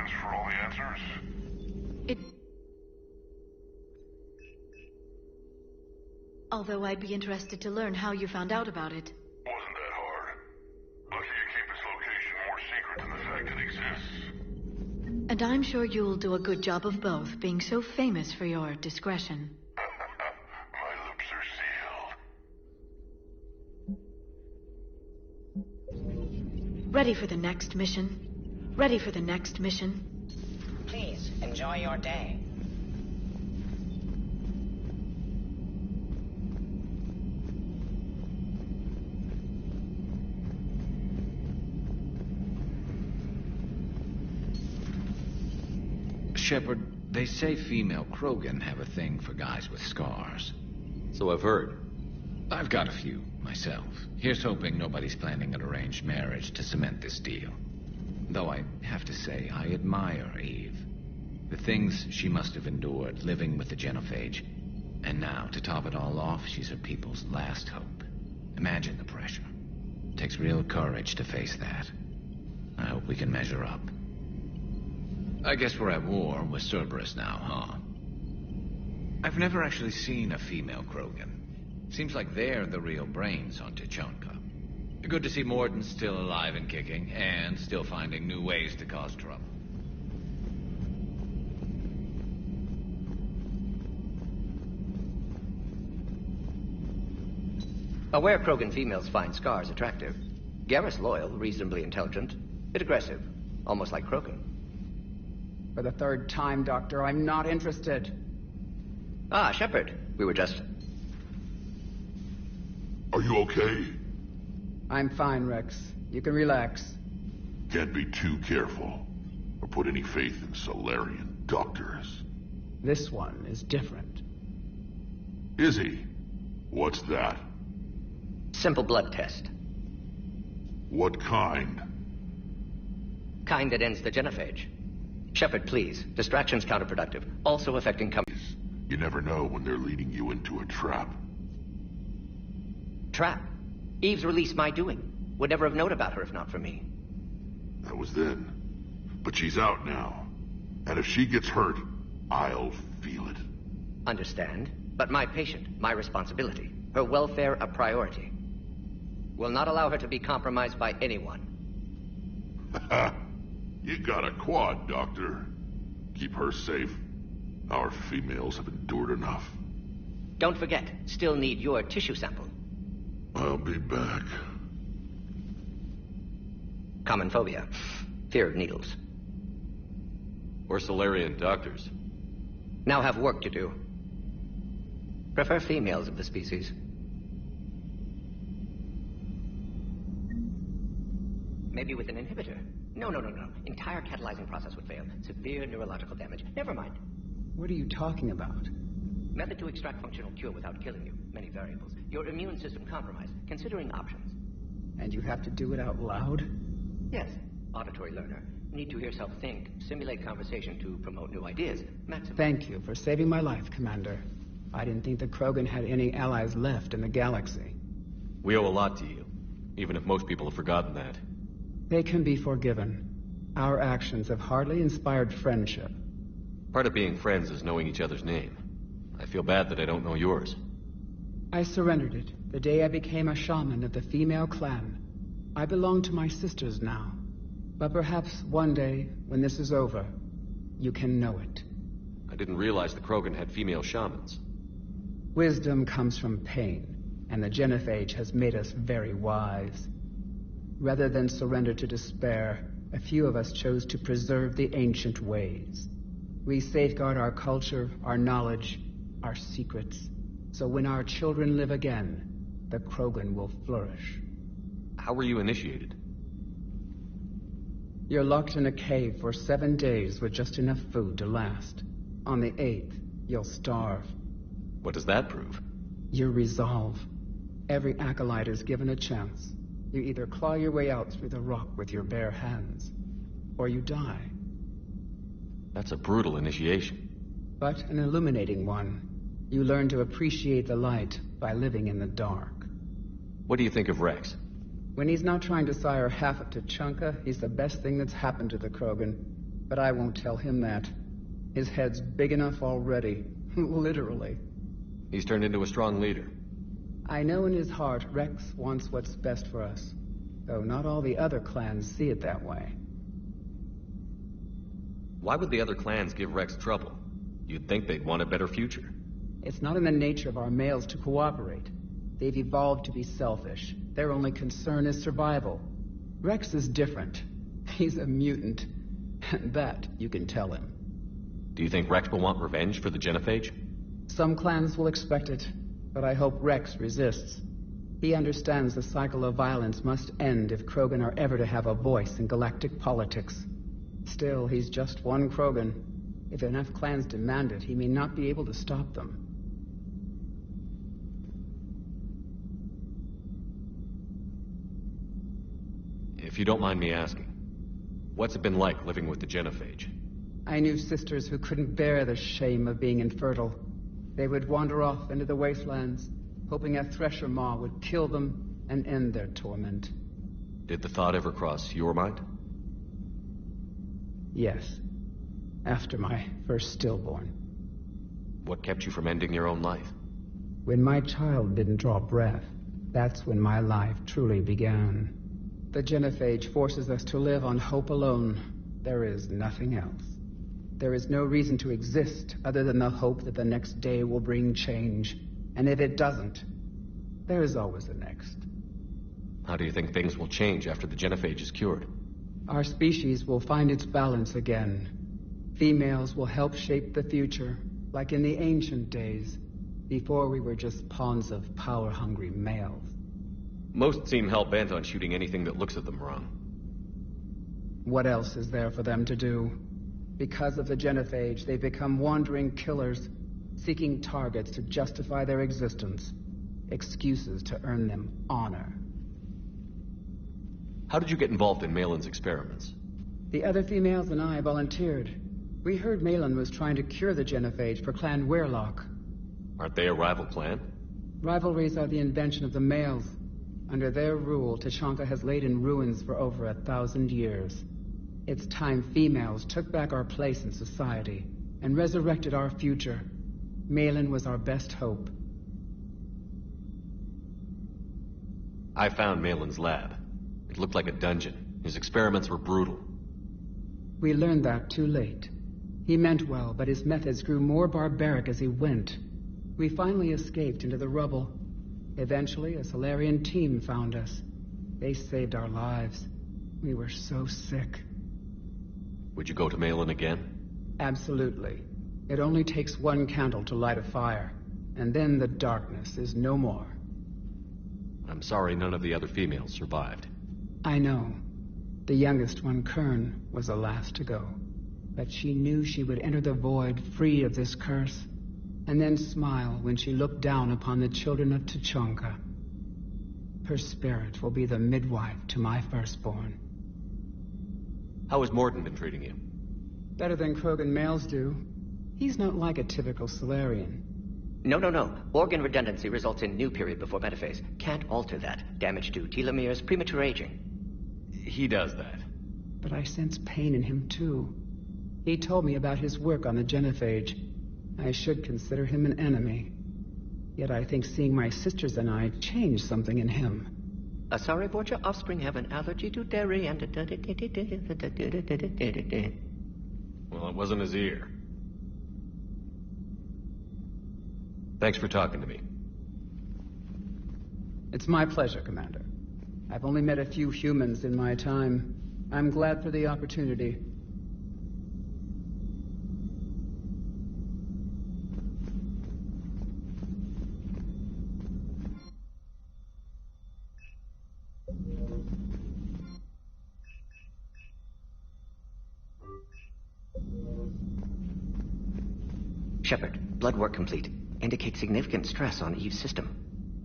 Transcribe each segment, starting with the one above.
intelligence for all the answers? Although I'd be interested to learn how you found out about it. Wasn't that hard. Lucky you keep its location more secret than the fact it exists. And I'm sure you'll do a good job of both, being so famous for your discretion. My lips are sealed. Ready for the next mission? Ready for the next mission? Please, enjoy your day. Shepard, they say female Krogan have a thing for guys with scars. So I've heard. I've got a few, myself. Here's hoping nobody's planning an arranged marriage to cement this deal. Though I have to say, I admire Eve. The things she must have endured living with the genophage. And now, to top it all off, she's her people's last hope. Imagine the pressure. It takes real courage to face that. I hope we can measure up. I guess we're at war with Cerberus now, huh? I've never actually seen a female Krogan. Seems like they're the real brains on Tuchanka. Good to see Morden's still alive and kicking, and still finding new ways to cause trouble. Aware Krogan females find scars attractive. Garrus loyal, reasonably intelligent, bit aggressive, almost like Krogan. For the third time, Doctor, I'm not interested. Ah, Shepard. We were just... Are you okay? I'm fine, Rex. You can relax. Can't be too careful, or put any faith in Solarian doctors. This one is different. Is he? What's that? Simple blood test. What kind? Kind that ends the genophage. Shepard, please. Distraction's counterproductive. Also affecting You never know when they're leading you into a trap. Trap? Eve's release my doing. Would never have known about her if not for me. That was then. But she's out now. And if she gets hurt, I'll feel it. Understand. But my patient, my responsibility. Her welfare a priority. Will not allow her to be compromised by anyone. You got a quad, Doctor. Keep her safe. Our females have endured enough. Don't forget, still need your tissue sample. I'll be back. Common phobia. Fear of needles. Or Solarian doctors. Now have work to do. Prefer females of the species. Maybe with an inhibitor. No. Entire catalyzing process would fail. Severe neurological damage. Never mind. What are you talking about? Method to extract functional cure without killing you. Many variables. Your immune system compromised. Considering options. And you have to do it out loud? Yes. Auditory learner. Need to hear self think. Simulate conversation to promote new ideas. Maximum. Thank you for saving my life, Commander. I didn't think the Krogan had any allies left in the galaxy. We owe a lot to you, even if most people have forgotten that. They can be forgiven. Our actions have hardly inspired friendship. Part of being friends is knowing each other's name. I feel bad that I don't know yours. I surrendered it the day I became a shaman of the female clan. I belong to my sisters now. But perhaps one day, when this is over, you can know it. I didn't realize the Krogan had female shamans. Wisdom comes from pain, and the genophage has made us very wise. Rather than surrender to despair, a few of us chose to preserve the ancient ways. We safeguard our culture, our knowledge, our secrets, so when our children live again, the Krogan will flourish. How were you initiated? You're locked in a cave for 7 days with just enough food to last. On the 8th, you'll starve. What does that prove? Your resolve. Every acolyte is given a chance. You either claw your way out through the rock with your bare hands, or you die. That's a brutal initiation. But an illuminating one. You learn to appreciate the light by living in the dark. What do you think of Rex? When he's not trying to sire half of Tuchanka, he's the best thing that's happened to the Krogan. But I won't tell him that. His head's big enough already. Literally. He's turned into a strong leader. I know in his heart Rex wants what's best for us. Though not all the other clans see it that way. Why would the other clans give Rex trouble? You'd think they'd want a better future. It's not in the nature of our males to cooperate. They've evolved to be selfish. Their only concern is survival. Rex is different. He's a mutant. And that you can tell him. Do you think Rex will want revenge for the Genophage? Some clans will expect it, but I hope Rex resists. He understands the cycle of violence must end if Krogan are ever to have a voice in galactic politics. Still, he's just one Krogan. If enough clans demand it, he may not be able to stop them. If you don't mind me asking, what's it been like living with the Genophage? I knew sisters who couldn't bear the shame of being infertile. They would wander off into the wastelands, hoping a thresher maw would kill them and end their torment. Did the thought ever cross your mind? Yes. After my first stillborn. What kept you from ending your own life? When my child didn't draw breath, that's when my life truly began. The Genophage forces us to live on hope alone. There is nothing else. There is no reason to exist other than the hope that the next day will bring change. And if it doesn't, there is always the next. How do you think things will change after the Genophage is cured? Our species will find its balance again. Females will help shape the future, like in the ancient days, before we were just pawns of power-hungry males. Most seem hell-bent on shooting anything that looks at them wrong. What else is there for them to do? Because of the Genophage, they become wandering killers, seeking targets to justify their existence, excuses to earn them honor. How did you get involved in Malin's experiments? The other females and I volunteered. We heard Malin was trying to cure the Genophage for Clan Weirlock. Aren't they a rival clan? Rivalries are the invention of the males. Under their rule, Tuchanka has laid in ruins for over 1,000 years. It's time females took back our place in society and resurrected our future. Malin was our best hope. I found Malin's lab. It looked like a dungeon. His experiments were brutal. We learned that too late. He meant well, but his methods grew more barbaric as he went. We finally escaped into the rubble. Eventually, a Solarian team found us. They saved our lives. We were so sick. Would you go to Malin again? Absolutely. It only takes one candle to light a fire, and then the darkness is no more. I'm sorry none of the other females survived. I know. The youngest one, Kern, was the last to go. But she knew she would enter the void free of this curse, and then smile when she looked down upon the children of Tuchanka. Her spirit will be the midwife to my firstborn. How has Morden been treating you? Better than Krogan males do. He's not like a typical Solarian. No. Organ redundancy results in new period before metaphase. Can't alter that. Damage to telomeres, premature aging. He does that. But I sense pain in him, too. He told me about his work on the Genophage. I should consider him an enemy. Yet I think seeing my sisters and I changed something in him. Sorry, both your offspring have an allergy to dairy and... Well, it wasn't his ear. Thanks for talking to me. It's my pleasure, Commander. I've only met a few humans in my time. I'm glad for the opportunity. Shepard, blood work complete. Indicates significant stress on Eve's system.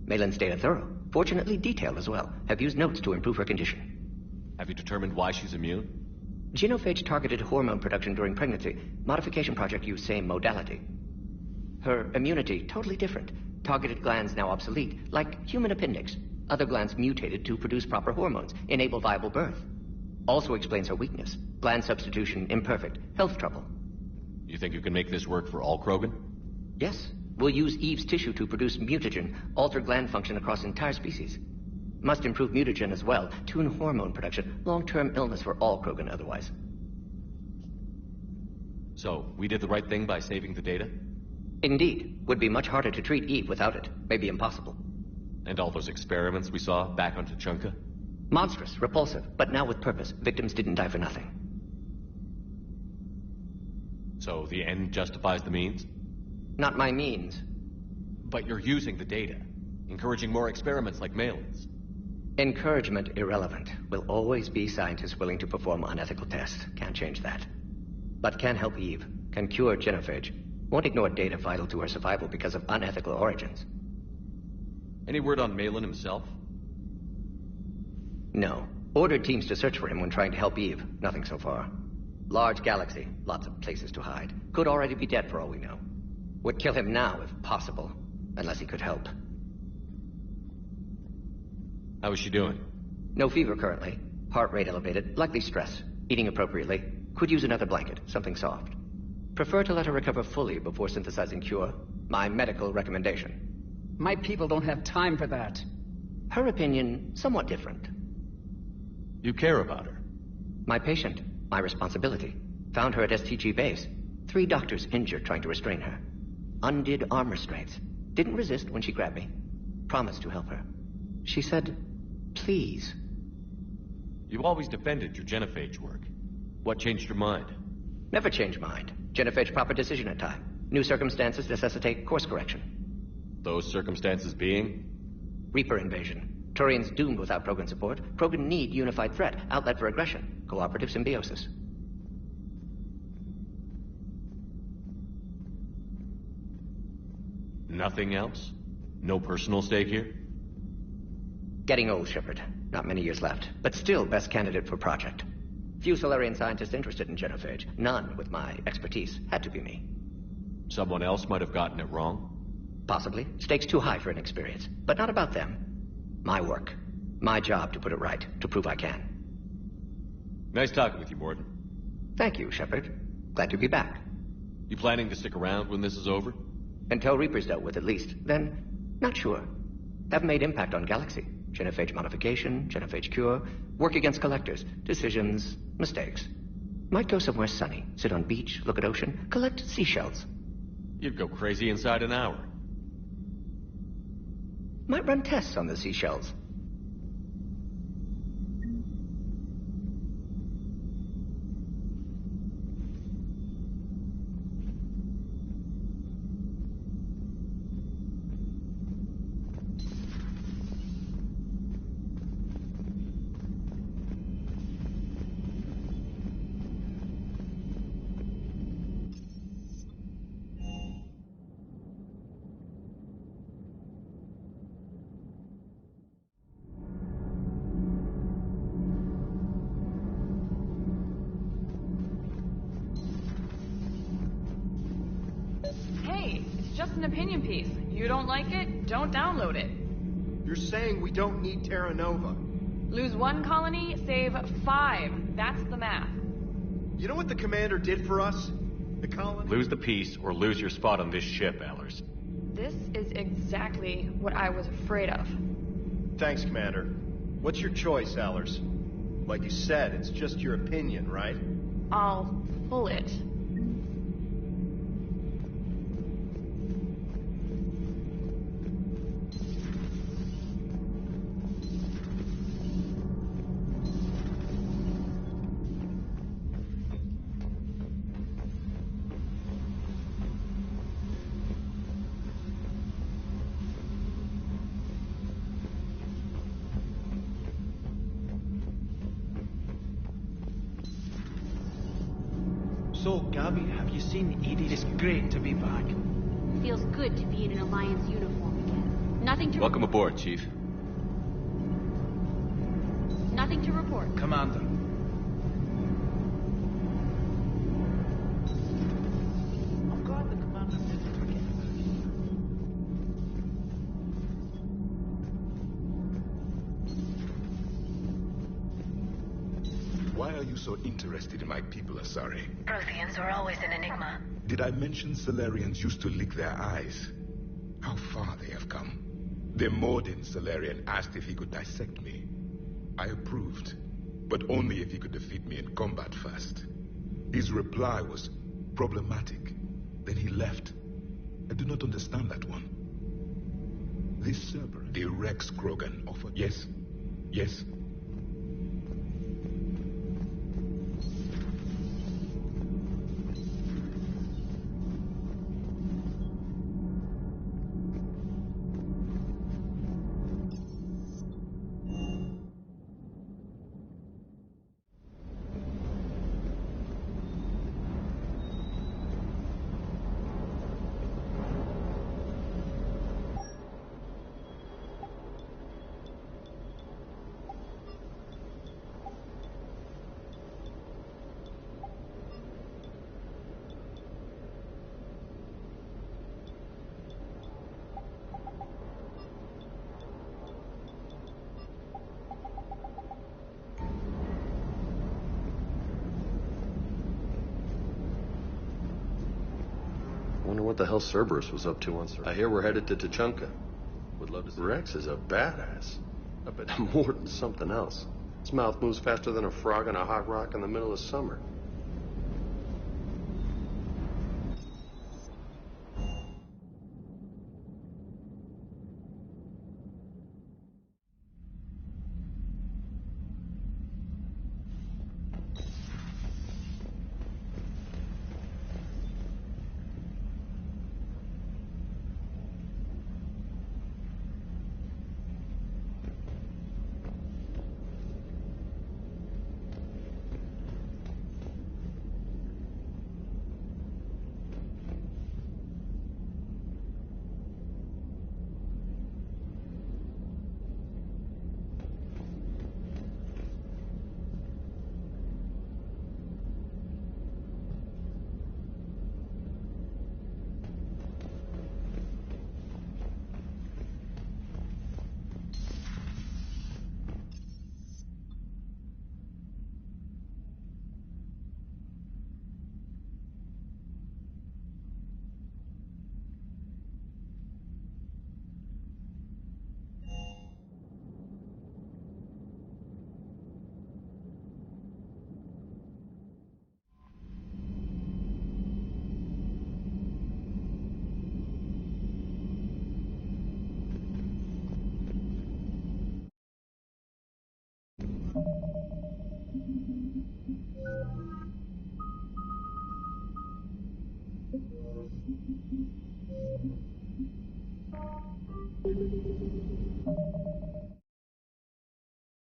Malin's data thorough. Fortunately detailed as well. Have used notes to improve her condition. Have you determined why she's immune? Genophage targeted hormone production during pregnancy. Modification project used same modality. Her immunity, totally different. Targeted glands now obsolete, like human appendix. Other glands mutated to produce proper hormones, enable viable birth. Also explains her weakness. Gland substitution imperfect. Health trouble. You think you can make this work for all Krogan? Yes. We'll use Eve's tissue to produce mutagen, alter gland function across entire species. Must improve mutagen as well, tune hormone production, long-term illness for all Krogan otherwise. So, we did the right thing by saving the data? Indeed. Would be much harder to treat Eve without it. Maybe impossible. And all those experiments we saw back on Tuchanka? Monstrous, repulsive, but now with purpose. Victims didn't die for nothing. So the end justifies the means? Not my means. But you're using the data, encouraging more experiments like Malin's. Encouragement irrelevant. Will always be scientists willing to perform unethical tests. Can't change that. But can help Eve. Can cure genophage. Won't ignore data vital to her survival because of unethical origins. Any word on Malin himself? No. Ordered teams to search for him when trying to help Eve. Nothing so far. Large galaxy. Lots of places to hide. Could already be dead for all we know. Would kill him now if possible. Unless he could help. How is she doing? No fever currently. Heart rate elevated. Likely stress. Eating appropriately. Could use another blanket. Something soft. Prefer to let her recover fully before synthesizing cure. My medical recommendation. My people don't have time for that. Her opinion, somewhat different. You care about her? My patient. My responsibility. Found her at STG base. 3 doctors injured trying to restrain her. Undid arm restraints. Didn't resist when she grabbed me. Promised to help her. She said, please. You've always defended your genophage work. What changed your mind? Never change mind. Genophage proper decision at time. New circumstances necessitate course correction. Those circumstances being? Reaper invasion. Turians doomed without Krogan support. Krogan need unified threat. Outlet for aggression. Cooperative symbiosis. Nothing else? No personal stake here? Getting old, Shepard. Not many years left. But still best candidate for project. Few Solarian scientists interested in genophage. None with my expertise. Had to be me. Someone else might have gotten it wrong? Possibly. Stakes too high for inexperience. But not about them. My work. My job to put it right. To prove I can. Nice talking with you, Morden. Thank you, Shepard. Glad to be back. You planning to stick around when this is over? Until Reaper's dealt with, at least. Then, not sure. Haven't made impact on Galaxy. Genophage modification, genophage cure, work against collectors, decisions, mistakes. Might go somewhere sunny, sit on beach, look at ocean, collect seashells. You'd go crazy inside an hour. Might run tests on the seashells. Just an opinion piece. You don't like it, don't download it. You're saying we don't need Terra Nova. Lose 1 colony, save 5. That's the math. You know what the commander did for us? The colony? Lose the peace or lose your spot on this ship, Allers. This is exactly what I was afraid of. Thanks, Commander. What's your choice, Allers? Like you said, it's just your opinion, right? I'll pull it. So, Gabby, have you seen Edie? It's great to be back. Feels good to be in an Alliance uniform again. Nothing to Welcome aboard, Chief. Nothing to report. Commander. I'm glad the Commander didn't forget about you. Why are you so interested in my people, Asari? Protheans are always an enigma. Did I mention Solarians used to lick their eyes? How far they have come. The Morden Solarian asked if he could dissect me. I approved, but only if he could defeat me in combat first. His reply was problematic. Then he left. I do not understand that one. This Cerberus, the Rex Krogan offered... Yes? Yes? Wonder what the hell Cerberus was up to once. I hear we're headed to Tuchanka. Would love to see. Rex is a badass. I bet more than something else. His mouth moves faster than a frog on a hot rock in the middle of summer.